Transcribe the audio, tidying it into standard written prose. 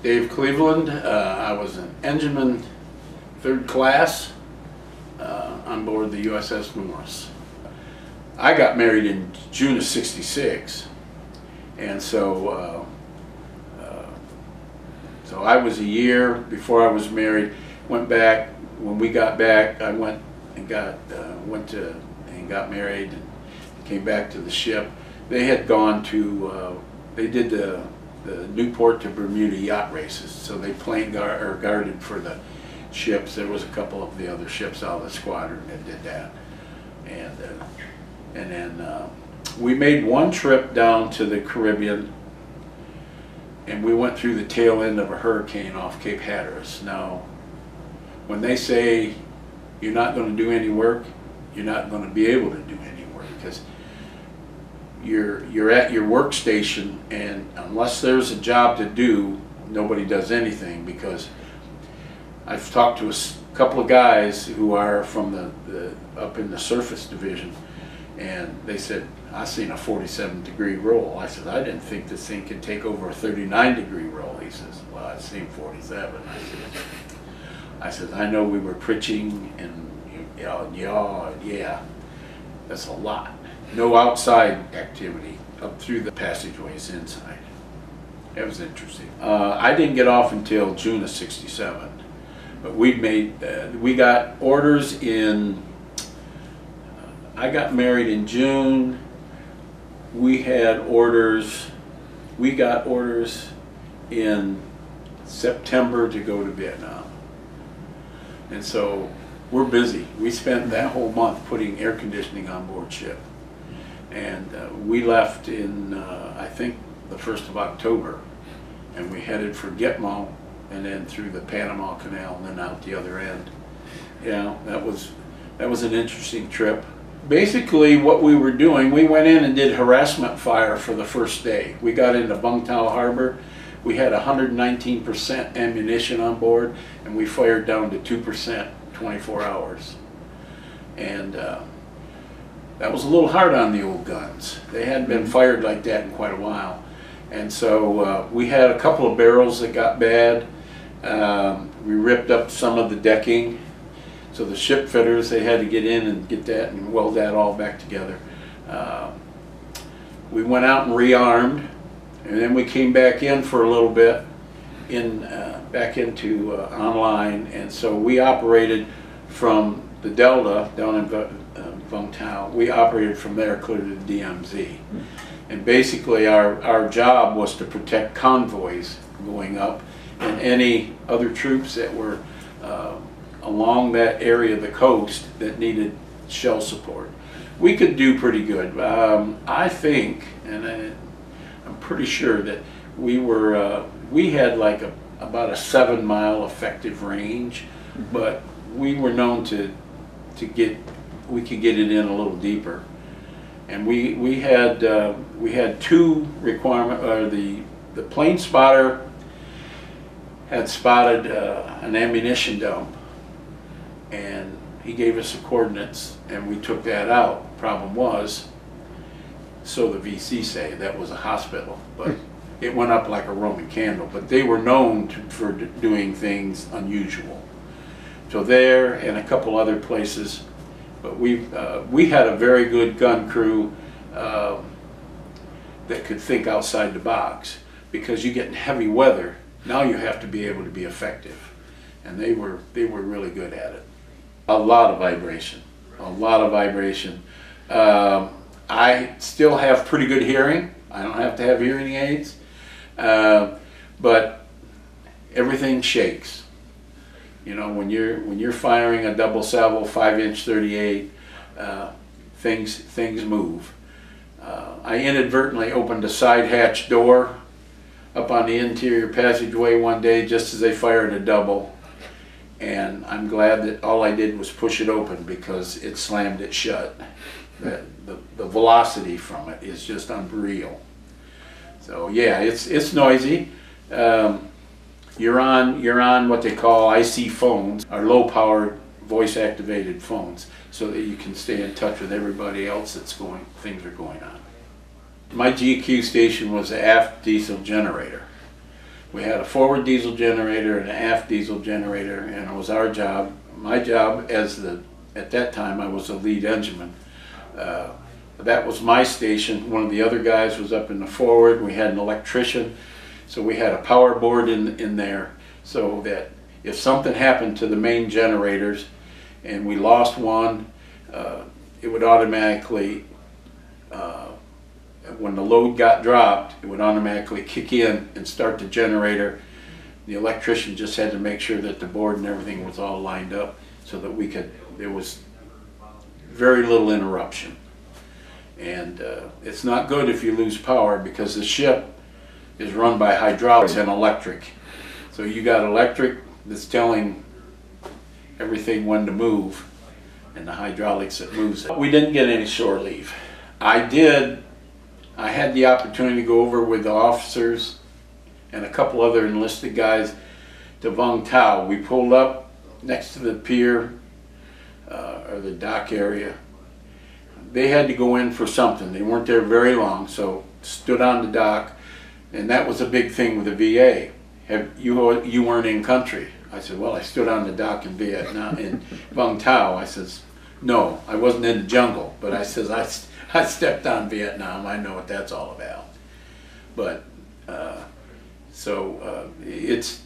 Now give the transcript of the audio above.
Dave Cleveland. I was an engineman, third class, on board the USS Norris. I got married in June of '66, and so I was a year before I was married. Went back. When we got back, I went and got married and came back to the ship. They had gone to they did the Newport to Bermuda yacht races, so they guarded for the ships. There was a couple of the other ships out of the squadron that did that, and then we made one trip down to the Caribbean, and we went through the tail end of a hurricane off Cape Hatteras. Now, when they say you're not going to do any work, you're not going to be able to do any work, because you're at your workstation, and unless there's a job to do, nobody does anything. Because I've talked to a couple of guys who are from the up in the surface division, and they said, I seen a 47-degree roll. I said, I didn't think this thing could take over a 39-degree roll. He says, well, I've seen 47. I said, I know we were pitching and yeah, that's a lot. No outside activity up through the passageways inside. It was interesting. I didn't get off until June of '67, but we got orders in. I got married in June. We got orders in September to go to Vietnam. And so we're busy. We spent that whole month putting air conditioning on board ship. And we left in, I think, the 1st of October. And we headed for Gitmo, and then through the Panama Canal, and then out the other end. Yeah, that was an interesting trip. Basically, what we were doing, we went in and did harassment fire for the first day. We got into Bung Tau Harbor. We had 119% ammunition on board, and we fired down to 2% 24 hours. And that was a little hard on the old guns. They hadn't been fired like that in quite a while. And so we had a couple of barrels that got bad. We ripped up some of the decking. So the ship fitters, they had to get in and get that and weld that all back together. We went out and rearmed, and then we came back in for a little bit, back into online, and so we operated from the Delta down in Vung Tau. We operated from there clear to the DMZ. And basically our job was to protect convoys going up and any other troops that were along that area of the coast that needed shell support. We could do pretty good. I think, and I'm pretty sure that we had like about a 7-mile effective range, but we were known we could get it in a little deeper. And we had two requirements. The plane spotter had spotted an ammunition dump, and he gave us the coordinates, and we took that out. Problem was, so the VC say, that was a hospital, but it went up like a Roman candle. But they were known for doing things unusual. So there and a couple other places, but we had a very good gun crew that could think outside the box, because you get in heavy weather. Now you have to be able to be effective, and they were really good at it. A lot of vibration, a lot of vibration. I still have pretty good hearing. I don't have to have hearing aids, but everything shakes. You know, when you're firing a double salvo 5-inch 38, things move. I inadvertently opened a side hatch door up on the interior passageway one day just as they fired a double, and I'm glad that all I did was push it open, because it slammed it shut. The velocity from it is just unreal. So yeah, it's noisy. You're on what they call IC phones, or low powered voice activated phones, so that you can stay in touch with everybody else things are going on. My GQ station was an aft diesel generator, We had a forward diesel generator and an aft diesel generator, and it was our job, my job at that time I was the lead engineman. That was my station. One of the other guys was up in the forward. We had an electrician, so we had a power board in there, so that if something happened to the main generators and we lost one, it would automatically, when the load got dropped, it would automatically kick in and start the generator. The electrician just had to make sure that the board and everything was all lined up so that there was very little interruption. And it's not good if you lose power, because the ship is run by hydraulics and electric. So you got electric that's telling everything when to move, and the hydraulics that moves it. We didn't get any shore leave. I had the opportunity to go over with the officers and a couple other enlisted guys to Vung Tau. We pulled up next to the pier, or the dock area. They had to go in for something. They weren't there very long, so stood on the dock, and that was a big thing with the VA. You weren't in country. I said, well, I stood on the dock in Vietnam, in Vung Tau. I says, no, I wasn't in the jungle, but I says, I stepped on Vietnam. I know what that's all about. But, it's